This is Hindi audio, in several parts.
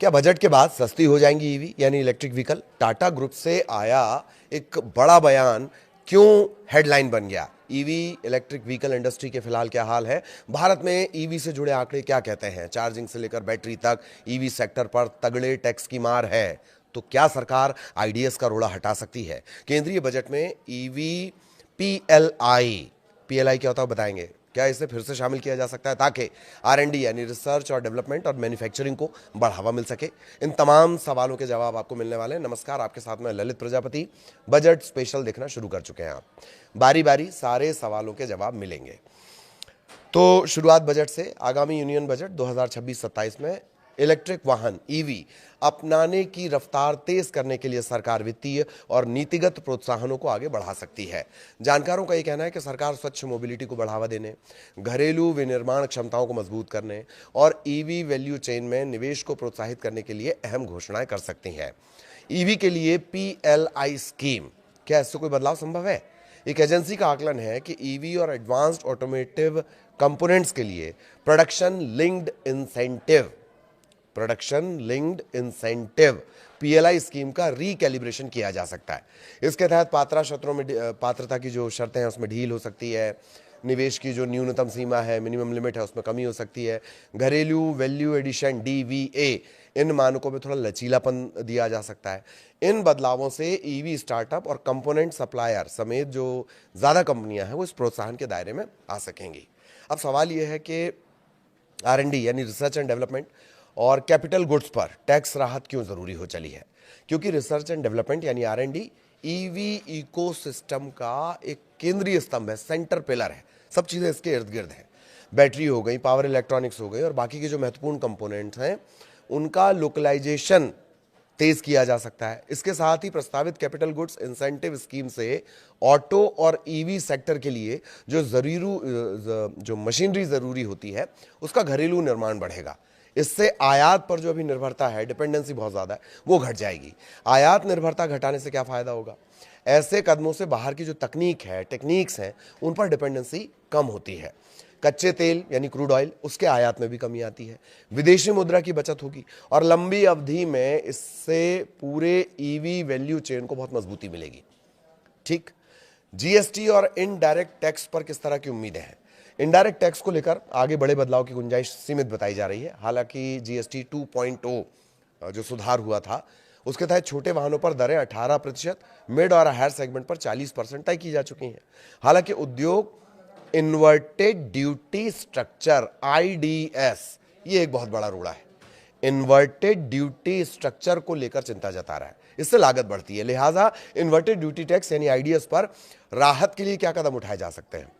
क्या बजट के बाद सस्ती हो जाएंगी ईवी यानी इलेक्ट्रिक व्हीकल? टाटा ग्रुप से आया एक बड़ा बयान क्यों हेडलाइन बन गया? ईवी इलेक्ट्रिक व्हीकल इंडस्ट्री के फिलहाल क्या हाल है? भारत में ईवी से जुड़े आंकड़े क्या कहते हैं? चार्जिंग से लेकर बैटरी तक ईवी सेक्टर पर तगड़े टैक्स की मार है। तो क्या सरकार आईडीएस का रोड़ा हटा सकती है? केंद्रीय बजट में ईवी पीएलआई क्या होता है बताएंगे। क्या इसे फिर से शामिल किया जा सकता है ताकि आरएनडी यानी रिसर्च और डेवलपमेंट और मैन्युफैक्चरिंग को बढ़ावा मिल सके? इन तमाम सवालों के जवाब आपको मिलने वाले हैं। नमस्कार, आपके साथ में ललित प्रजापति। बजट स्पेशल देखना शुरू कर चुके हैं आप। बारी बारी सारे सवालों के जवाब मिलेंगे। तो शुरुआत बजट से। आगामी यूनियन बजट 2026-27 में इलेक्ट्रिक वाहन ईवी अपनाने की रफ्तार तेज करने के लिए सरकार वित्तीय और नीतिगत प्रोत्साहनों को आगे बढ़ा सकती है। जानकारों का यह कहना है कि सरकार स्वच्छ मोबिलिटी को बढ़ावा देने, घरेलू विनिर्माण क्षमताओं को मजबूत करने और ईवी वैल्यू चेन में निवेश को प्रोत्साहित करने के लिए अहम घोषणाएं कर सकती है। ईवी के लिए पीएलआई स्कीम, क्या इससे कोई बदलाव संभव है? एक एजेंसी का आकलन है कि ईवी और एडवांस्ड ऑटोमेटिव कंपोनेंट्स के लिए production linked incentive PLI scheme का रीकैलिब्रेशन किया जा सकता है। इसके तहत पात्रता की जो शर्तें हैं उसमें ढील हो सकती है, निवेश की जो न्यूनतम सीमा है, मिनिमम लिमिट है, उसमें कमी हो सकती है, घरेलू वैल्यू एडिशन डीवीए इन मानकों में थोड़ा लचीलापन दिया जा सकता है। इन बदलावों से ईवी स्टार्टअप और कंपोनेंट सप्लायर समेत जो ज़्यादा कंपनियां हैं वो इस प्रोत्साहन के दायरे में आ सकेंगी। अब सवाल यह है कि आरएनडी यानी रिसर्च एंड डेवलपमेंट और कैपिटल गुड्स पर टैक्स राहत क्यों जरूरी हो चली है? क्योंकि रिसर्च एंड डेवलपमेंट यानी आरएनडी ईवी इकोसिस्टम का एक केंद्रीय स्तंभ है, सेंटर पिलर है। सब चीजें इसके इर्द गिर्द हैं। बैटरी हो गई, पावर इलेक्ट्रॉनिक्स हो गई और बाकी के जो महत्वपूर्ण कंपोनेंट्स हैं उनका लोकलाइजेशन तेज किया जा सकता है। इसके साथ ही प्रस्तावित कैपिटल गुड्स इंसेंटिव स्कीम से ऑटो और ईवी सेक्टर के लिए जो मशीनरी जरूरी होती है उसका घरेलू निर्माण बढ़ेगा। इससे आयात पर जो अभी निर्भरता है, डिपेंडेंसी बहुत ज्यादा है, वो घट जाएगी। आयात निर्भरता घटाने से क्या फायदा होगा? ऐसे कदमों से बाहर की जो टेक्निक्स हैं उन पर डिपेंडेंसी कम होती है। कच्चे तेल यानी क्रूड ऑयल, उसके आयात में भी कमी आती है। विदेशी मुद्रा की बचत होगी और लंबी अवधि में इससे पूरे ईवी वैल्यू चेन को बहुत मजबूती मिलेगी। ठीक। जीएसटी और इनडायरेक्ट टैक्स पर किस तरह की उम्मीदें हैं? इनडायरेक्ट टैक्स को लेकर आगे बड़े बदलाव की गुंजाइश सीमित बताई जा रही है। हालांकि जीएसटी 2.0 जो सुधार हुआ था उसके तहत छोटे वाहनों पर दरें 18%, मिड और हायर सेगमेंट पर 40% तय की जा चुकी हैं। हालांकि उद्योग इन्वर्टेड ड्यूटी स्ट्रक्चर आईडीएस, ये एक बहुत बड़ा रोड़ा है, इन्वर्टेड ड्यूटी स्ट्रक्चर को लेकर चिंता जता रहा है। इससे लागत बढ़ती है। लिहाजा इन्वर्टेड ड्यूटी टैक्स यानी आईडीएस पर राहत के लिए क्या कदम उठाए जा सकते हैं?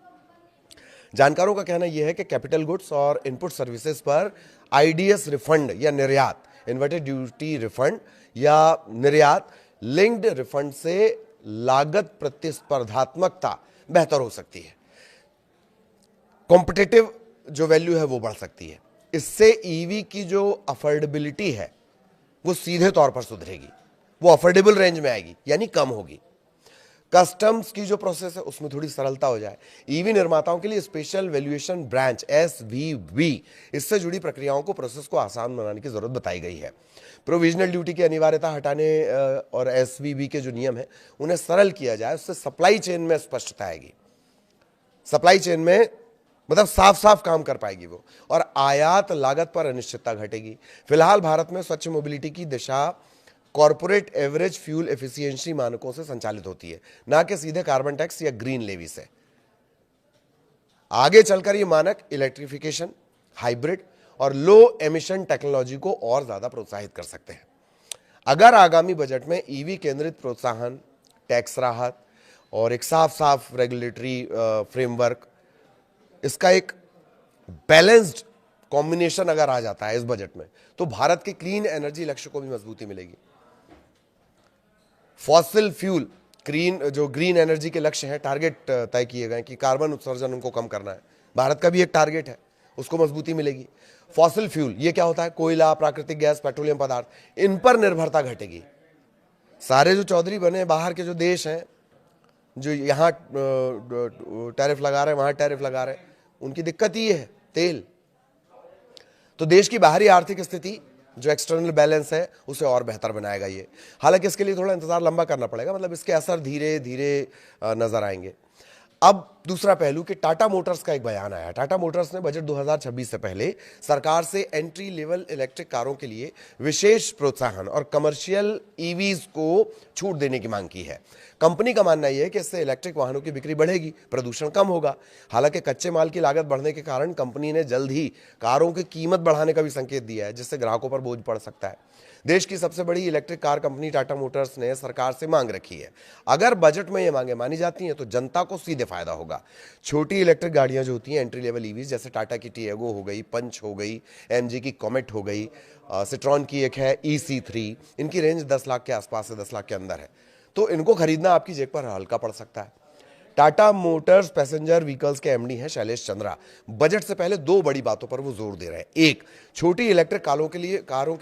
जानकारों का कहना यह है कि कैपिटल गुड्स और इनपुट सर्विसेज पर आईडीएस रिफंड या निर्यात, इन्वर्टेड ड्यूटी रिफंड या निर्यात लिंक्ड रिफंड से लागत प्रतिस्पर्धात्मकता बेहतर हो सकती है। कॉम्पिटिटिव जो वैल्यू है वो बढ़ सकती है। इससे ईवी की जो अफोर्डेबिलिटी है वो सीधे तौर पर सुधरेगी, वो अफोर्डेबल रेंज में आएगी यानी कम होगी। कस्टम्स की जो प्रोसेस है उसमें थोड़ी सरलता हो जाए। ईवी निर्माताओं के लिए स्पेशल वैल्यूएशन ब्रांच एसवीबी, इससे जुड़ी प्रक्रियाओं को प्रोसेस को आसान बनाने की जरूरत बताई गई है। प्रोविजनल ड्यूटी की अनिवार्यता हटाने और एसवीबी के जो नियम है उन्हें सरल किया जाए, उससे सप्लाई चेन में स्पष्टता आएगी। सप्लाई चेन में मतलब साफ साफ काम कर पाएगी वो, और आयात लागत पर अनिश्चितता घटेगी। फिलहाल भारत में स्वच्छ मोबिलिटी की दिशा कॉर्पोरेट एवरेज फ्यूल एफिशिएंसी मानकों से संचालित होती है, ना कि सीधे कार्बन टैक्स या ग्रीन लेवी से। आगे चलकर ये मानक इलेक्ट्रिफिकेशन, हाइब्रिड और लो एमिशन टेक्नोलॉजी को और ज्यादा प्रोत्साहित कर सकते हैं। अगर आगामी बजट में ईवी केंद्रित प्रोत्साहन, टैक्स राहत और एक साफ साफ रेगुलेटरी फ्रेमवर्क, इसका एक बैलेंस्ड कॉम्बिनेशन अगर आ जाता है इस बजट में, तो भारत के क्लीन एनर्जी लक्ष्य को भी मजबूती मिलेगी। फॉसिल फ्यूल ग्रीन एनर्जी के लक्ष्य हैं, टारगेट तय किए गए कि कार्बन उत्सर्जन उनको कम करना है। भारत का भी एक टारगेट है, उसको मजबूती मिलेगी। फॉसिल फ्यूल ये क्या होता है? कोयला, प्राकृतिक गैस, पेट्रोलियम पदार्थ, इन पर निर्भरता घटेगी। सारे जो चौधरी बने बाहर के जो देश हैं, जो यहाँ टैरिफ लगा रहे हैं, वहां टैरिफ लगा रहे हैं, उनकी दिक्कत ये है तेल। तो देश की बाहरी आर्थिक स्थिति जो एक्सटर्नल बैलेंस है उसे और बेहतर बनाएगा ये। हालांकि इसके लिए थोड़ा इंतजार लंबा करना पड़ेगा, मतलब इसके असर धीरे धीरे नजर आएंगे। अब दूसरा पहलू कि टाटा मोटर्स का एक बयान आया। टाटा मोटर्स ने बजट 2026 से पहले सरकार से एंट्री लेवल इलेक्ट्रिक कारों के लिए विशेष प्रोत्साहन और कमर्शियल ईवीज को छूट देने की मांग की है। कंपनी का मानना यह है कि इससे इलेक्ट्रिक वाहनों की बिक्री बढ़ेगी, प्रदूषण कम होगा। हालांकि कच्चे माल की लागत बढ़ने के कारण कंपनी ने जल्द ही कारों की कीमत बढ़ाने का भी संकेत दिया है, जिससे ग्राहकों पर बोझ पड़ सकता है। देश की सबसे बड़ी electric car company Tata Motors ने सरकार से मांग रखी है। अगर बजट में ये मांगे मानी जाती हैं तो जनता को सीधे फायदा होगा। छोटी इलेक्ट्रिक गाड़ियां जो होती हैं एंट्री लेवल ईवीज, जैसे टाटा की टियागो हो गई, पंच हो गई, एमजी की कॉमेट हो गई, सिट्रॉन की एक है EC3, इनकी रेंज 10 लाख के आसपास से 10 लाख के अंदर है, तो इनको खरीदना आपकी जेब पर हल्का पड़ सकता है। टाटा मोटर्स पैसेंजर व्हीकल्स के एमडी हैं शैलेश चंद्रा। बजट से पहले दो बड़ी बातों पर वो जोर दे रहे हैं। एक, छोटी इलेक्ट्रिक कारों के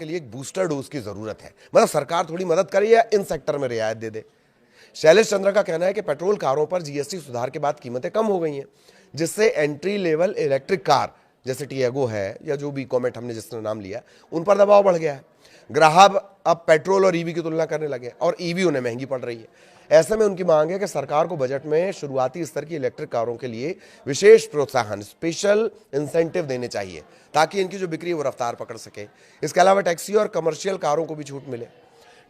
लिए एक बूस्टर डोज की जरूरत है, मतलब सरकार थोड़ी मदद करे या इन सेक्टर में रियायत दे दे। शैलेश चंद्रा का कहना है कि पेट्रोल कारों पर जीएसटी सुधार के बाद कीमतें कम हो गई हैं, जिससे एंट्री लेवल इलेक्ट्रिक कार जैसे टियागो है या जो भी कॉमेट हमने जिसने नाम लिया उन पर दबाव बढ़ गया है। ग्राहक अब पेट्रोल और ईवी की तुलना करने लगे और ईवी उन्हें महंगी पड़ रही है। ऐसे में उनकी मांग है कि सरकार को बजट में शुरुआती स्तर की इलेक्ट्रिक कारों के लिए विशेष प्रोत्साहन, स्पेशल इंसेंटिव देने चाहिए, ताकि इनकी जो बिक्री है वो रफ्तार पकड़ सके। इसके अलावा टैक्सी और कमर्शियल कारों को भी छूट मिले।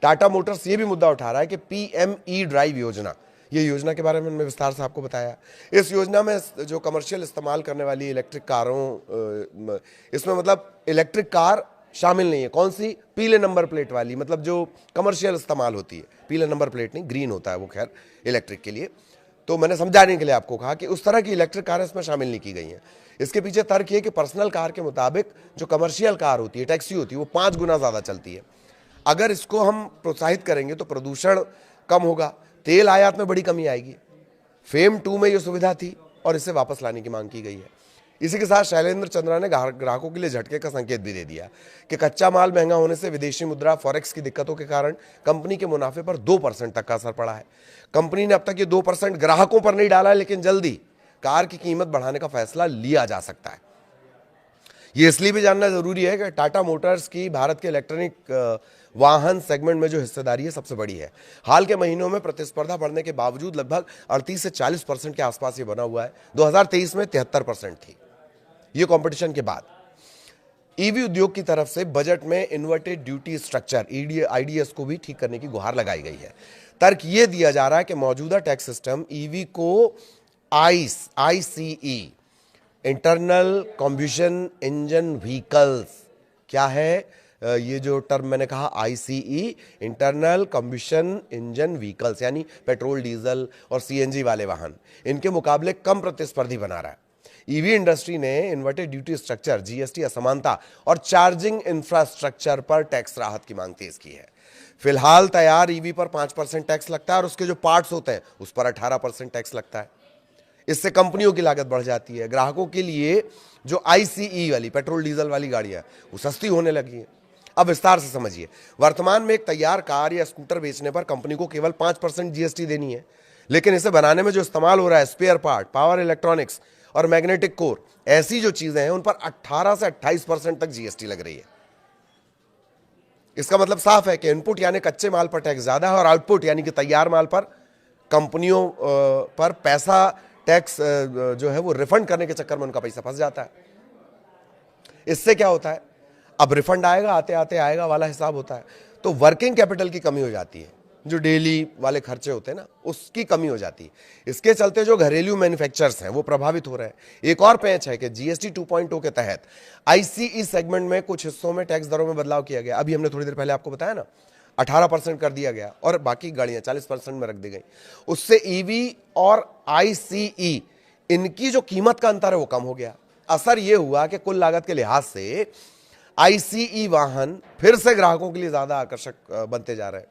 टाटा मोटर्स ये भी मुद्दा उठा रहा है कि PME ड्राइव योजना, ये योजना के बारे में मैंने विस्तार से आपको बताया। इस योजना में जो कमर्शियल इस्तेमाल करने वाली इलेक्ट्रिक कारों, इसमें मतलब इलेक्ट्रिक कार शामिल नहीं है। कौन सी? पीले नंबर प्लेट वाली, मतलब जो कमर्शियल इस्तेमाल होती है। पीले नंबर प्लेट नहीं, ग्रीन होता है वो, खैर इलेक्ट्रिक के लिए। तो मैंने समझाने के लिए आपको कहा कि उस तरह की इलेक्ट्रिक कारें इसमें शामिल नहीं की गई हैं। इसके पीछे तर्क ये कि पर्सनल कार के मुताबिक जो कमर्शियल कार होती है, टैक्सी होती है, वो 5 गुना ज़्यादा चलती है। अगर इसको हम प्रोत्साहित करेंगे तो प्रदूषण कम होगा, तेल आयात में बड़ी कमी आएगी। फेम 2 में ये सुविधा थी और इसे वापस लाने की मांग की गई है। इसी के साथ शैलेंद्र चंद्रा ने ग्राहकों के लिए झटके का संकेत भी दे दिया कि कच्चा माल महंगा होने से विदेशी मुद्रा फॉरेक्स की दिक्कतों के कारण कंपनी के मुनाफे पर 2% तक का असर पड़ा है। कंपनी ने अब तक ये 2% ग्राहकों पर नहीं डाला है, लेकिन जल्दी कार की कीमत बढ़ाने का फैसला लिया जा सकता है। ये इसलिए भी जानना जरूरी है कि टाटा मोटर्स की भारत के इलेक्ट्रॉनिक वाहन सेगमेंट में जो हिस्सेदारी है सबसे बड़ी है। हाल के महीनों में प्रतिस्पर्धा बढ़ने के बावजूद लगभग 38 से 40% के आसपास ये बना हुआ है। 2023 में 73% थी ये कंपटीशन के बाद। ईवी उद्योग की तरफ से बजट में इन्वर्टेड ड्यूटी स्ट्रक्चर IDS को भी ठीक करने की गुहार लगाई गई है। तर्क ये दिया जा रहा है कि मौजूदा टैक्स सिस्टम ईवी को ICE, internal combustion engine vehicles, क्या है ये जो टर्म मैंने कहा ICE, internal combustion engine vehicles, यानी पेट्रोल, डीजल और CNG वाले वाहन, इनके मुकाबले कम प्रतिस्पर्धी बना रहा है। ईवी इंडस्ट्री ने इन्वर्टेड ड्यूटी स्ट्रक्चर, GST असमानता और चार्जिंग इंफ्रास्ट्रक्चर पर टैक्स राहत की मांग तेज की है। फिलहाल तैयार ईवी पर 5% टैक्स लगता है और उसके जो पार्ट्स होते हैं उस पर 18% टैक्स लगता है। इससे कंपनियों की लागत बढ़ जाती है। ग्राहकों के लिए जो ICE वाली पेट्रोल डीजल वाली गाड़ियां वो सस्ती होने लगी हैं। अब विस्तार से समझिए। वर्तमान में एक तैयार कार या स्कूटर बेचने पर कंपनी को केवल 5% GST देनी है, लेकिन इसे बनाने में जो इस्तेमाल हो रहा है, स्पेयर पार्ट, पावर इलेक्ट्रॉनिक्स और मैग्नेटिक कोर, ऐसी जो चीजें हैं उन पर 18 से 28% तक GST लग रही है। इसका मतलब साफ है कि इनपुट यानी कच्चे माल पर टैक्स ज्यादा है और आउटपुट यानी कि तैयार माल पर कंपनियों पर पैसा टैक्स जो है वो रिफंड करने के चक्कर में उनका पैसा फंस जाता है। इससे क्या होता है, अब रिफंड आएगा, आते आते आएगा वाला हिसाब होता है, तो वर्किंग कैपिटल की कमी हो जाती है, जो डेली वाले खर्चे होते हैं ना, उसकी कमी हो जाती है। इसके चलते जो घरेलू मैन्युफैक्चरर्स हैं वो प्रभावित हो रहे हैं। एक और पेंच है कि GST 2.0 के तहत ICE सेगमेंट में कुछ हिस्सों में टैक्स दरों में बदलाव किया गया। अभी हमने थोड़ी देर पहले आपको बताया ना, 18% कर दिया गया और बाकी गाड़ियां 40% में रख दी गई। उससे EV और ICE इनकी जो कीमत का अंतर है वो कम हो गया। असर यह हुआ कि कुल लागत के लिहाज से ICE वाहन फिर से ग्राहकों के लिए ज्यादा आकर्षक बनते जा रहे हैं।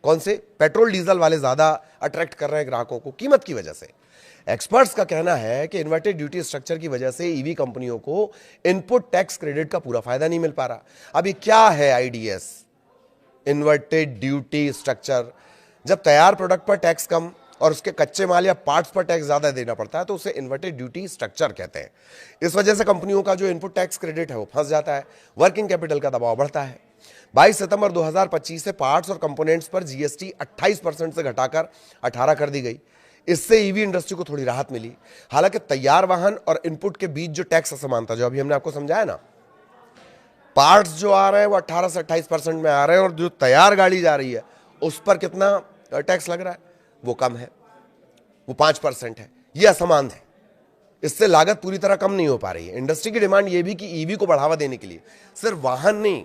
कौन से? पेट्रोल डीजल वाले ज्यादा अट्रैक्ट कर रहे हैं ग्राहकों को कीमत की वजह से। एक्सपर्ट्स का कहना है कि इन्वर्टेड ड्यूटी स्ट्रक्चर की वजह से ईवी कंपनियों को इनपुट टैक्स क्रेडिट का पूरा फायदा नहीं मिल पा रहा। अब ये क्या है IDS, इन्वर्टेड ड्यूटी स्ट्रक्चर? जब तैयार प्रोडक्ट पर टैक्स कम और उसके कच्चे माल या पार्ट्स पर टैक्स ज्यादा देना पड़ता है तो उसे इन्वर्टेड ड्यूटी स्ट्रक्चर कहते हैं। इस वजह से कंपनियों का जो इनपुट टैक्स क्रेडिट है वो फंस जाता है, वर्किंग कैपिटल का दबाव बढ़ता है। 22 सितंबर 2025 से पार्ट्स और कंपोनेंट्स पर जीएसटी 28% से घटाकर 18 कर दी गई। इससे ईवी इंडस्ट्री को थोड़ी राहत मिली। हालांकि तैयार वाहन और इनपुट के बीच जो टैक्स असमानता, जो अभी हमने आपको समझाया ना, पार्ट्स जो आ रहे हैं वो 18 से 28% में आ रहे हैं और जो तैयार गाड़ी जा रही है उस पर कितना टैक्स लग रहा है वो कम है, वो 5% है। ये असमान है, इससे लागत पूरी तरह कम नहीं हो पा रही है। इंडस्ट्री की डिमांड ये भी कि ईवी को बढ़ावा देने के लिए सिर्फ वाहन नहीं,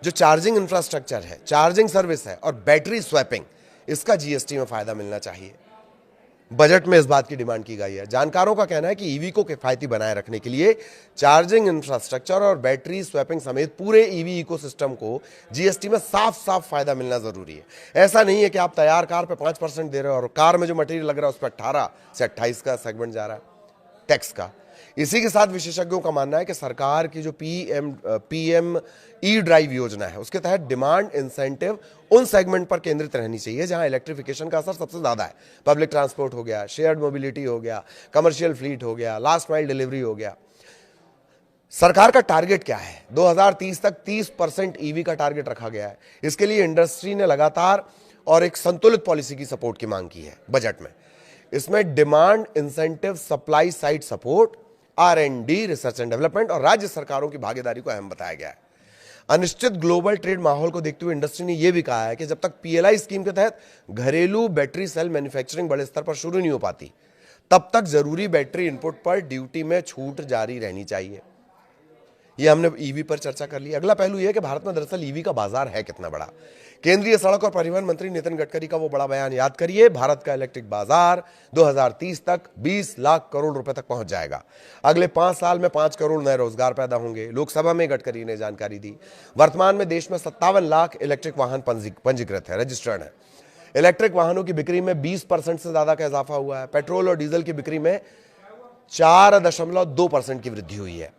जो चार्जिंग इंफ्रास्ट्रक्चर है, चार्जिंग सर्विस है और बैटरी स्वैपिंग, इसका जीएसटी में फायदा मिलना चाहिए। बजट में इस बात की डिमांड की गई है। जानकारों का कहना है कि ईवी को किफायती बनाए रखने के लिए चार्जिंग इंफ्रास्ट्रक्चर और बैटरी स्वैपिंग समेत पूरे ईवी इकोसिस्टम को जीएसटी में साफ साफ फायदा मिलना जरूरी है। ऐसा नहीं है कि आप तैयार कार पे 5% दे रहे हो और कार में जो मटेरियल लग रहा है उस पर 18 से 28 का सेगमेंट जा रहा है टैक्स का। इसी के साथ विशेषज्ञों का मानना है कि सरकार की जो पीएम ई ड्राइव योजना है उसके तहत डिमांड इंसेंटिव उन सेगमेंट पर केंद्रित रहनी चाहिए जहां इलेक्ट्रिफिकेशन का असर सबसे ज्यादा है। पब्लिक ट्रांसपोर्ट हो गया, शेयर्ड मोबिलिटी हो गया, कमर्शियल फ्लीट हो गया, लास्ट माइल डिलीवरी हो गया। सरकार का टारगेट क्या है? 2030 तक 30% ईवी का टारगेट रखा गया है। इसके लिए इंडस्ट्री ने लगातार और एक संतुलित पॉलिसी की सपोर्ट की मांग की है बजट में। इसमें demand incentive, supply side support, R&D, research and development और राज्य सरकारों की भागीदारी को अहम बताया गया है। अनिश्चित ग्लोबल ट्रेड माहौल को देखते हुए इंडस्ट्री ने यह भी कहा है कि जब तक पीएलआई स्कीम के तहत घरेलू बैटरी सेल मैन्युफैक्चरिंग बड़े स्तर पर शुरू नहीं हो पाती, तब तक जरूरी बैटरी इनपुट पर ड्यूटी में छूट जारी रहनी चाहिए। यह हमने ईवी पर चर्चा कर ली। अगला पहलू यह कि भारत में दरअसल ईवी का बाजार है कितना बड़ा। केंद्रीय सड़क और परिवहन मंत्री नितिन गडकरी का वो बड़ा बयान याद करिए, भारत का इलेक्ट्रिक बाजार 2030 तक 20 लाख करोड़ रुपए तक पहुंच जाएगा। अगले 5 साल में 5 करोड़ नए रोजगार पैदा होंगे। लोकसभा में गडकरी ने जानकारी दी। वर्तमान में देश में 57 लाख इलेक्ट्रिक वाहन पंजीकृत है, रजिस्टर्ड है। इलेक्ट्रिक वाहनों की बिक्री में 20% से ज्यादा का इजाफा हुआ है। पेट्रोल और डीजल की बिक्री में 4.2% की वृद्धि हुई है।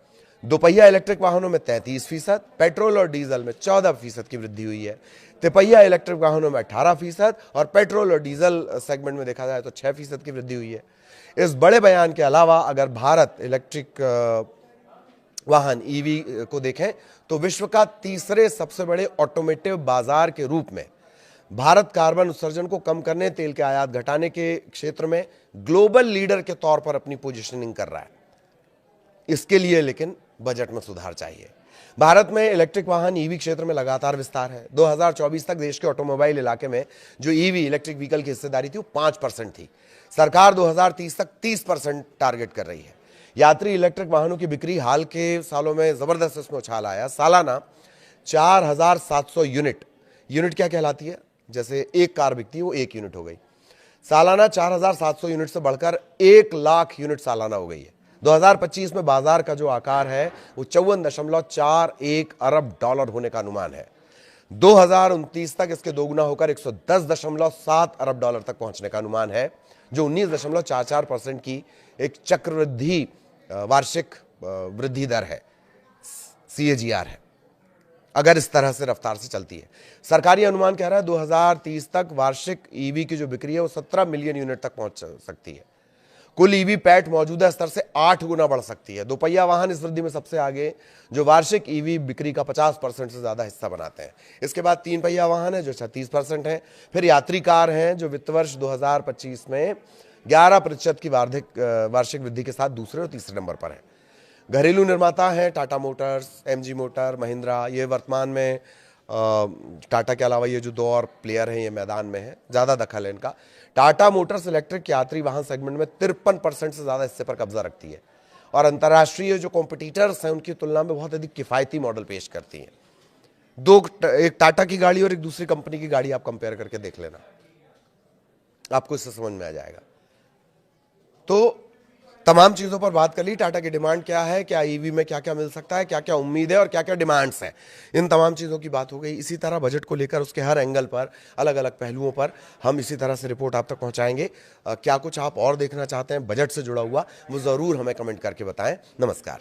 दोपहिया इलेक्ट्रिक वाहनों में 33%, पेट्रोल और डीजल में 14% की वृद्धि हुई है। तिपहिया इलेक्ट्रिक वाहनों में 18% और पेट्रोल और डीजल सेगमेंट में देखा जाए तो 6% की वृद्धि हुई है। इस बड़े बयान के अलावा अगर भारत इलेक्ट्रिक वाहन ईवी को देखें तो विश्व का तीसरे सबसे बड़े ऑटोमेटिव बाजार के रूप में भारत कार्बन उत्सर्जन को कम करने, तेल के आयात घटाने के क्षेत्र में ग्लोबल लीडर के तौर पर अपनी पोजीशनिंग कर रहा है। इसके लिए लेकिन बजट में सुधार चाहिए। भारत में इलेक्ट्रिक वाहन ईवी क्षेत्र में लगातार विस्तार है। 2024 तक देश के ऑटोमोबाइल इलाके में जो ईवी इलेक्ट्रिक व्हीकल की हिस्सेदारी थी वो 5% थी। सरकार 2030 तक 30% टारगेट कर रही है। यात्री इलेक्ट्रिक वाहनों की बिक्री हाल के सालों में जबरदस्त इसमें उछाल आया। सालाना 4700 यूनिट क्या कहलाती है? जैसे एक कार बिकती है वो 1 यूनिट हो गई। सालाना 4700 यूनिट से बढ़कर 1 लाख यूनिट सालाना हो गई है। 2025 में बाजार का जो आकार है वो 54.41 अरब डॉलर होने का अनुमान है। 2029 तक इसके दोगुना होकर 110.7 अरब डॉलर तक पहुंचने का अनुमान है, जो 19.44% की एक चक्रवृद्धि वार्षिक वृद्धि दर है, CAGR है, अगर इस तरह से रफ्तार से चलती है। सरकारी अनुमान कह रहा है 2030 तक वार्षिक ईवी की जो बिक्री है वो 17 मिलियन यूनिट तक पहुंच सकती है। कुल ईवी पैट मौजूदा स्तर से 8 गुना बढ़ सकती है। दोपहिया वाहन इस वृद्धि में सबसे आगे, जो वार्षिक ईवी बिक्री का 50% से ज्यादा हिस्सा बनाते हैं। इसके बाद 3 पहिया वाहन है जो 36% है। फिर यात्री कार हैं जो वित्त वर्ष 2025 में 11% की वार्षिक वृद्धि के साथ दूसरे और तीसरे नंबर पर है। घरेलू निर्माता हैं Tata Motors, MG motor, Mahindra. ये वर्तमान में टाटा के अलावा ये जो 2 और प्लेयर हैं ये मैदान में है, ज्यादा दखल है इनका। टाटा मोटर्स इलेक्ट्रिक यात्री वाहन सेगमेंट में 53% से ज्यादा हिस्से पर कब्जा रखती है और अंतर्राष्ट्रीय जो कॉम्पिटिटर्स हैं उनकी तुलना में बहुत अधिक किफायती मॉडल पेश करती है। एक टाटा की गाड़ी और एक दूसरी कंपनी की गाड़ी आप कंपेयर करके देख लेना, आपको इससे समझ में आ जाएगा। तो तमाम चीजों पर बात कर ली। टाटा की डिमांड क्या है, क्या ईवी में क्या क्या मिल सकता है, क्या क्या उम्मीद है और क्या क्या डिमांड्स हैं, इन तमाम चीजों की बात हो गई। इसी तरह बजट को लेकर उसके हर एंगल पर, अलग अलग पहलुओं पर हम इसी तरह से रिपोर्ट आप तक पहुंचाएंगे। क्या कुछ आप और देखना चाहते हैं बजट से जुड़ा हुआ, वो जरूर हमें कमेंट करके बताएं। नमस्कार।